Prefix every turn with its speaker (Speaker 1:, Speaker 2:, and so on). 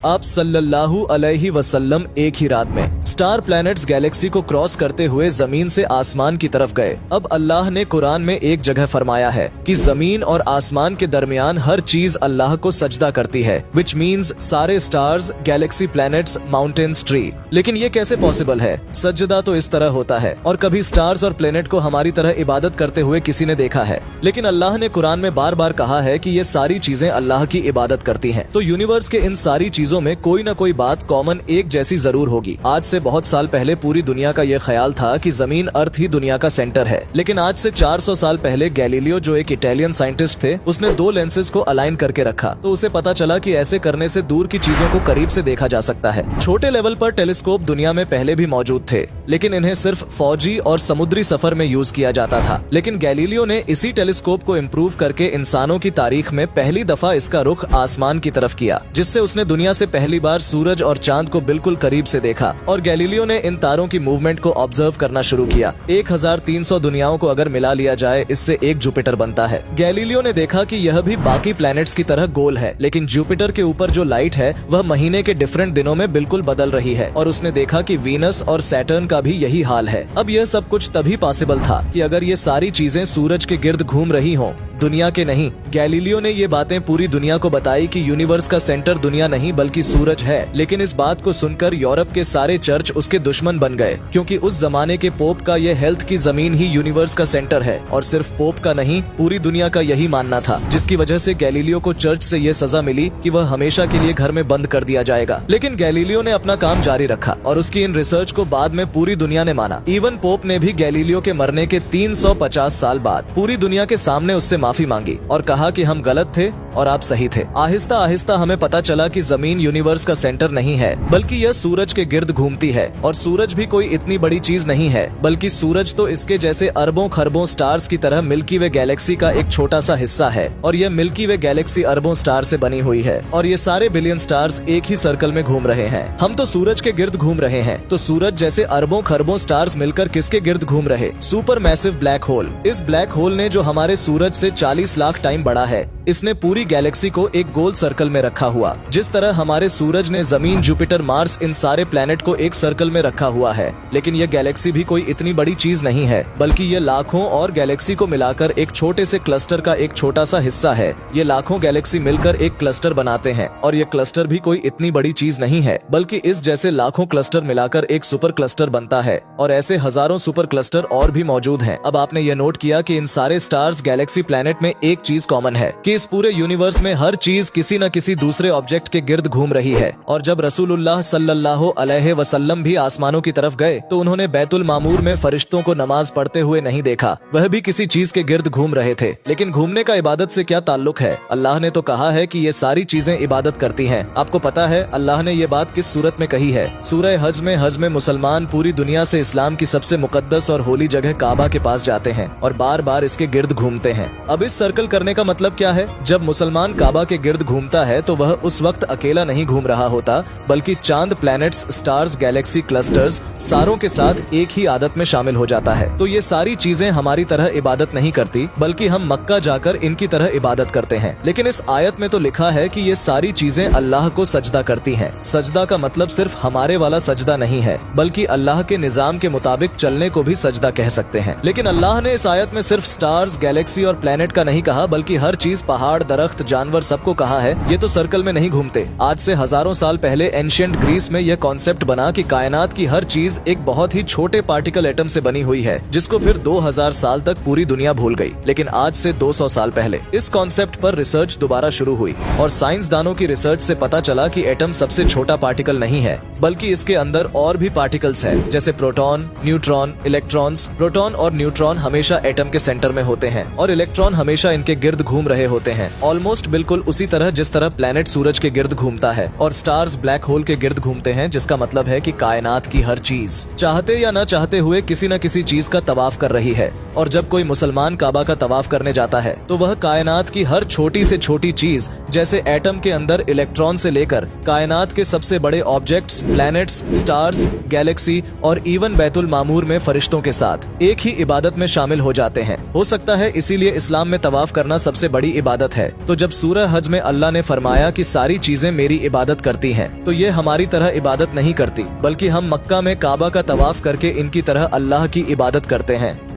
Speaker 1: आप सल्लल्लाहु अलैहि वसल्लम एक ही रात में स्टार प्लैनेट्स गैलेक्सी को क्रॉस करते हुए जमीन से आसमान की तरफ गए। अब अल्लाह ने कुरान में एक जगह फरमाया है कि जमीन और आसमान के दरमियान हर चीज अल्लाह को सजदा करती है, विच मीन्स सारे stars, Galaxy, planets, mountains, tree. लेकिन ये कैसे पॉसिबल है? सजदा तो इस तरह होता है और कभी स्टार्स और प्लैनेट को हमारी तरह इबादत करते हुए किसी ने देखा है? लेकिन अल्लाह ने कुरान में बार बार कहा है कि ये सारी चीजें अल्लाह की इबादत करती हैं। तो यूनिवर्स के इन सारी चीजों में कोई न कोई बात कॉमन एक जैसी जरूर होगी। आज से बहुत साल पहले पूरी दुनिया का ये ख्याल था कि जमीन अर्थ ही दुनिया का सेंटर है, लेकिन आज से 400 साल पहले गैलीलियो, जो एक इटालियन साइंटिस्ट थे, उसने दो लेंसेज को अलाइन करके रखा तो उसे पता चला कि ऐसे करने से दूर की चीजों को करीब से देखा जा सकता है। छोटे लेवल पर टेलीस्कोप दुनिया में पहले भी मौजूद थे, लेकिन इन्हें सिर्फ फौजी और समुद्री सफर में यूज किया जाता था। लेकिन गैलीलियो ने इसी टेलीस्कोप को इम्प्रूव करके इंसानों की तारीख में पहली दफा इसका रुख आसमान की तरफ किया, जिससे उसने दुनिया से पहली बार सूरज और चांद को बिल्कुल करीब से देखा। और गैलीलियो ने इन तारों की मूवमेंट को ऑब्जर्व करना शुरू किया। 1300 दुनियाओं को अगर मिला लिया जाए, इससे एक जुपिटर बनता है। गैलीलियो ने देखा कि यह भी बाकी प्लैनेट्स की तरह गोल है, लेकिन जुपिटर के ऊपर जो लाइट है वह महीने के डिफरेंट दिनों में बिल्कुल बदल रही है। और उसने देखा कि वीनस और सैटर्न का भी यही हाल है। अब यह सब कुछ तभी पॉसिबल था कि अगर ये सारी चीजें सूरज के गिर्द घूम रही हों, दुनिया के नहीं। गैलीलियो ने ये बातें पूरी दुनिया को बताई कि यूनिवर्स का सेंटर दुनिया नहीं बल्कि सूरज है। लेकिन इस बात को सुनकर यूरोप के सारे चर्च उसके दुश्मन बन गए, क्योंकि उस जमाने के पोप का ये हेल्थ की जमीन ही यूनिवर्स का सेंटर है। और सिर्फ पोप का नहीं, पूरी दुनिया का यही मानना था, जिसकी वजह से गैलीलियो को चर्च से ये सजा मिली कि वह हमेशा के लिए घर में बंद कर दिया जाएगा। लेकिन गैलीलियो ने अपना काम जारी रखा और उसकी इन रिसर्च को बाद में पूरी दुनिया ने माना। इवन पोप ने भी गैलीलियो के मरने के 350 साल बाद पूरी दुनिया के सामने उससे माफी मांगी और कहा कि हम गलत थे और आप सही थे। आहिस्ता आहिस्ता हमें पता चला कि जमीन यूनिवर्स का सेंटर नहीं है, बल्कि यह सूरज के गिर्द घूमती है। और सूरज भी कोई इतनी बड़ी चीज नहीं है, बल्कि सूरज तो इसके जैसे अरबों खरबों स्टार्स की तरह मिल्की वे गैलेक्सी का एक छोटा सा हिस्सा है। और यह मिल्की वे गैलेक्सी अरबों स्टार से बनी हुई है और ये सारे बिलियन स्टार्स एक ही सर्कल में घूम रहे हैं। हम तो सूरज के गिर्द घूम रहे हैं, तो सूरज जैसे अरबों खरबों स्टार्स मिलकर किसके गिर्द घूम रहे? Super massive black hole. इस ब्लैक होल ने, जो हमारे सूरज से 40 लाख टाइम बड़ा है, इसने पूरी गैलेक्सी को एक गोल सर्कल में रखा हुआ। जिस तरह हमारे सूरज ने जमीन, जुपिटर, मार्स, इन सारे प्लैनेट को एक सर्कल में रखा हुआ है। लेकिन यह गैलेक्सी भी कोई इतनी बड़ी चीज नहीं है, बल्कि ये लाखों और गैलेक्सी को मिलाकर एक छोटे से क्लस्टर का एक छोटा सा हिस्सा है। ये लाखों गैलेक्सी मिलकर एक क्लस्टर बनाते हैं और ये क्लस्टर भी कोई इतनी बड़ी चीज नहीं है, बल्कि इस जैसे लाखों क्लस्टर मिलाकर एक सुपर क्लस्टर बनता है। और ऐसे हजारों सुपर क्लस्टर और भी मौजूद हैं। अब आपने ये नोट किया कि इन सारे स्टार्स, गैलेक्सी, प्लैनेट में एक चीज कॉमन है कि इस पूरे यूनिवर्स में हर चीज किसी न किसी दूसरे ऑब्जेक्ट के गिर्द घूम रही है। और जब रसूलुल्लाह सल्लल्लाहु अलैहि वसल्लम भी आसमानों की तरफ गए तो उन्होंने बैतुल मामूर में फरिश्तों को नमाज पढ़ते हुए नहीं देखा, वह भी किसी चीज के गिर्द घूम रहे थे। लेकिन घूमने का इबादत से क्या ताल्लुक है? अल्लाह ने तो कहा है कि ये सारी चीजें इबादत करती हैं। आपको पता है अल्लाह ने ये बात किस सूरत में कही है? सूरह हज में मुसलमान पूरी दुनिया से इस्लाम की सबसे मुकद्दस और होली जगह काबा के पास जाते हैं और बार बार इसके गिर्द घूमते हैं। अब इस सर्कल करने का मतलब क्या है? जब मुसलमान काबा के गिर्द घूमता है तो वह उस वक्त अकेला नहीं घूम रहा होता, बल्कि चांद, प्लैनेट्स, स्टार्स, गैलेक्सी, क्लस्टर्स सारों के साथ एक ही आदत में शामिल हो जाता है। तो ये सारी चीजें हमारी तरह इबादत नहीं करती, बल्कि हम मक्का जाकर इनकी तरह इबादत करते हैं। लेकिन इस आयत में तो लिखा है कि ये सारी चीजें अल्लाह को सजदा करती हैं। सजदा का मतलब सिर्फ हमारे वाला सजदा नहीं है, बल्कि अल्लाह के निजाम के मुताबिक चलने को भी सजदा कह सकते हैं। लेकिन अल्लाह ने इस आयत में सिर्फ स्टार्स, गैलेक्सी और प्लैनेट का नहीं कहा, बल्कि हर चीज, पहाड़, दरख्त, जानवर, सबको कहा है ये तो सर्कल में नहीं घूमते। आज से हजारों साल पहले एंशिएंट ग्रीस में यह कॉन्सेप्ट बना कि कायनात की हर चीज एक बहुत ही छोटे पार्टिकल एटम से बनी हुई है, जिसको फिर 2000 साल तक पूरी दुनिया भूल गई। लेकिन आज से 200 साल पहले इस कॉन्सेप्ट पर रिसर्च दोबारा शुरू हुई और साइंसदानों की रिसर्च से पता चला कि एटम सबसे छोटा पार्टिकल नहीं है, बल्कि इसके अंदर और भी पार्टिकल्स है, जैसे प्रोटॉन, न्यूट्रॉन, इलेक्ट्रॉन्स। प्रोटॉन और न्यूट्रॉन हमेशा एटम के सेंटर में होते हैं और इलेक्ट्रॉन हमेशा इनके गिर्द घूम रहे होते हैं, ऑलमोस्ट बिल्कुल उसी तरह जिस तरह प्लैनेट सूरज के गिर्द घूमता है और स्टार्स ब्लैक होल के गिर्द घूमते हैं। जिसका मतलब है कि कायनात की हर चीज चाहते या न चाहते हुए किसी न किसी चीज का तवाफ कर रही है। और जब कोई मुसलमान काबा का तवाफ करने जाता है तो वह कायनात की हर छोटी से छोटी चीज, जैसे एटम के अंदर इलेक्ट्रॉन से लेकर कायनात के सबसे बड़े ऑब्जेक्ट्स, प्लैनेट्स, स्टार्स, गैलेक्सी और इवन बैतुल मामूर में फरिश्तों के साथ एक ही इबादत में शामिल हो जाते हैं। हो सकता है इसीलिए इस्लाम इस्लाम में तवाफ करना सबसे बड़ी इबादत है। तो जब सूरह हज में अल्लाह ने फरमाया कि सारी चीजें मेरी इबादत करती हैं, तो ये हमारी तरह इबादत नहीं करती, बल्कि हम मक्का में काबा का तवाफ करके इनकी तरह अल्लाह की इबादत करते हैं।